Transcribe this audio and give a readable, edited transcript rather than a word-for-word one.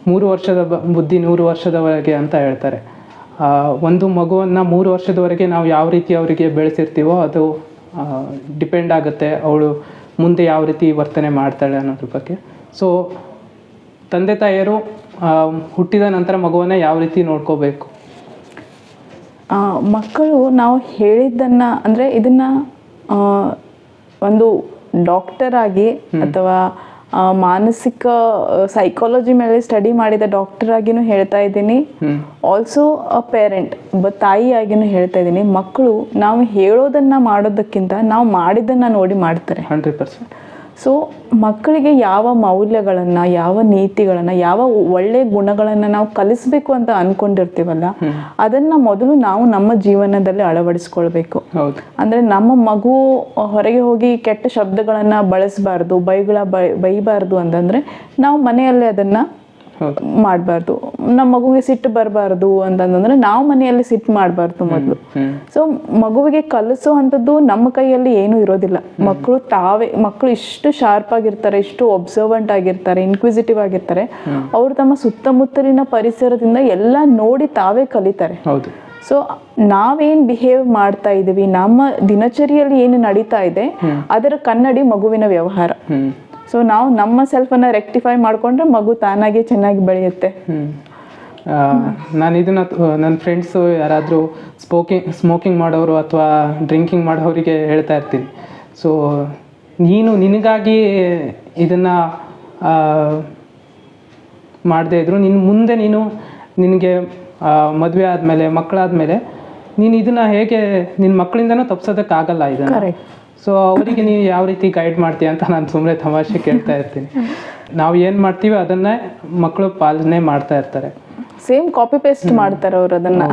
3 ವರ್ಷದ ಬುದ್ಧಿ 100 ವರ್ಷದವರೆಗೆ ಅಂತ ಹೇಳ್ತಾರೆ. ಒಂದು ಮಗುವನ್ನು 3 ವರ್ಷದವರೆಗೆ ನಾವು ಯಾವ ರೀತಿ ಅವರಿಗೆ ಬೆಳೆಸಿರ್ತೀವೋ ಅದು ಡಿಪೆಂಡ್ ಆಗುತ್ತೆ ಅವಳು ಮುಂದೆ ಯಾವ ರೀತಿ ವರ್ತನೆ ಮಾಡ್ತಾಳೆ ಅನ್ನೋದ್ರ ಬಗ್ಗೆ. ಸೊ ತಂದೆ ತಾಯಿಯರು ಹುಟ್ಟಿದ ನಂತರ ಮಗುವನ್ನು ಯಾವ ರೀತಿ ನೋಡ್ಕೋಬೇಕು? ಮಕ್ಕಳು ನಾವು ಹೇಳಿದ್ದನ್ನು ಅಂದರೆ ಇದನ್ನು ಒಂದು ಡಾಕ್ಟರ್ ಆಗಿ ಅಥವಾ ಮಾನಸಿಕ ಸೈಕಾಲಜಿ ಮೇಲೆ ಸ್ಟಡಿ ಮಾಡಿದ ಡಾಕ್ಟರ್ ಆಗಿನೂ ಹೇಳ್ತಾ ಇದ್ದೀನಿ, ಆಲ್ಸೋ ಅ ಪೇರೆಂಟ್ ತಾಯಿಯಾಗಿನೂ ಹೇಳ್ತಾ ಇದ್ದೀನಿ. ಮಕ್ಕಳು ನಾವು ಹೇಳೋದನ್ನು ಮಾಡೋದಕ್ಕಿಂತ ನಾವು ಮಾಡಿದ್ದನ್ನು ನೋಡಿ ಮಾಡ್ತಾರೆ. 100%. ಸೊ ಮಕ್ಕಳಿಗೆ ಯಾವ ಮೌಲ್ಯಗಳನ್ನು, ಯಾವ ನೀತಿಗಳನ್ನು, ಯಾವ ಒಳ್ಳೆಯ ಗುಣಗಳನ್ನು ನಾವು ಕಲಿಸ್ಬೇಕು ಅಂತ ಅಂದ್ಕೊಂಡಿರ್ತೀವಲ್ಲ, ಅದನ್ನು ಮೊದಲು ನಾವು ನಮ್ಮ ಜೀವನದಲ್ಲಿ ಅಳವಡಿಸ್ಕೊಳ್ಬೇಕು. ಅಂದರೆ ನಮ್ಮ ಮಗು ಹೊರಗೆ ಹೋಗಿ ಕೆಟ್ಟ ಶಬ್ದಗಳನ್ನು ಬಳಸಬಾರ್ದು, ಬೈಬಾರ್ದು ಅಂತಂದರೆ ನಾವು ಮನೆಯಲ್ಲೇ ಅದನ್ನು ಮಾಡಬಾರ್ದು. ನಮ್ಮ ಮಗುವಿಗೆ ಸಿಟ್ಟು ಬರಬಾರ್ದು ಅಂತಂದ್ರೆ ನಾವು ಮನೆಯಲ್ಲಿ ಸಿಟ್ಟು ಮಾಡಬಾರ್ದು ಮೊದಲು. ಸೊ ಮಗುವಿಗೆ ಕಲಿಸೋ ಅಂಥದ್ದು ನಮ್ಮ ಕೈಯಲ್ಲಿ ಏನೂ ಇರೋದಿಲ್ಲ. ಮಕ್ಕಳು ಇಷ್ಟು ಶಾರ್ಪ್ ಆಗಿರ್ತಾರೆ, ಇಷ್ಟು ಒಬ್ಸರ್ವೆಂಟ್ ಆಗಿರ್ತಾರೆ, ಇನ್ಕ್ವಿಸಿಟಿವ್ ಆಗಿರ್ತಾರೆ. ಅವರು ತಮ್ಮ ಸುತ್ತಮುತ್ತಲಿನ ಪರಿಸರದಿಂದ ಎಲ್ಲ ನೋಡಿ ತಾವೇ ಕಲಿತಾರೆ. ಸೊ ನಾವೇನು ಬಿಹೇವ್ ಮಾಡ್ತಾ ಇದ್ದೀವಿ, ನಮ್ಮ ದಿನಚರಿಯಲ್ಲಿ ಏನು ನಡೀತಾ ಇದೆ, ಅದರ ಕನ್ನಡಿ ಮಗುವಿನ ವ್ಯವಹಾರ. ಸೊ ನಾವು ನಮ್ಮ ಸೆಲ್ಫನ್ನು ರೆಕ್ಟಿಫೈ ಮಾಡಿಕೊಂಡ್ರೆ ಮಗು ತಾನಾಗೆ ಚೆನ್ನಾಗಿ ಬೆಳೆಯುತ್ತೆ. ನಾನು ಇದನ್ನು ನನ್ನ ಫ್ರೆಂಡ್ಸು ಯಾರಾದರೂ ಸ್ಮೋಕಿಂಗ್ ಮಾಡೋರು ಅಥವಾ ಡ್ರಿಂಕಿಂಗ್ ಮಾಡೋರಿಗೆ ಹೇಳ್ತಾ ಇರ್ತೀನಿ. ಸೊ ನಿನಗಾಗಿ ಇದನ್ನು ಮಾಡದೇ ಇದ್ರು ಮುಂದೆ ನಿನಗೆ ಮದುವೆ ಆದಮೇಲೆ ಮಕ್ಕಳಾದಮೇಲೆ ನೀನು ಇದನ್ನು ಹೇಗೆ ನಿನ್ನ ಮಕ್ಕಳಿಂದನೂ ತಪ್ಪಿಸೋದಕ್ಕಾಗಲ್ಲ ಇದನ್ನು. ಸೊ ಅವರಿಗೆ ನೀವು ಯಾವ ರೀತಿ ಗೈಡ್ ಮಾಡ್ತೀಯ ಅಂತ ನಾನು ಸುಮ್ಮನೆ ತಮಾಷೆ ಕೇಳ್ತಾ ಇರ್ತೀನಿ. ನಾವು ಏನು ಮಾಡ್ತೀವಿ ಅದನ್ನೇ ಮಕ್ಕಳು ಪಾಲನೆ ಮಾಡ್ತಾ ಇರ್ತಾರೆ. ಸೇಮ್ ಕಾಪಿ ಪೇಸ್ಟ್ ಮಾಡ್ತಾರೆ ಅವರು ಅದನ್ನು.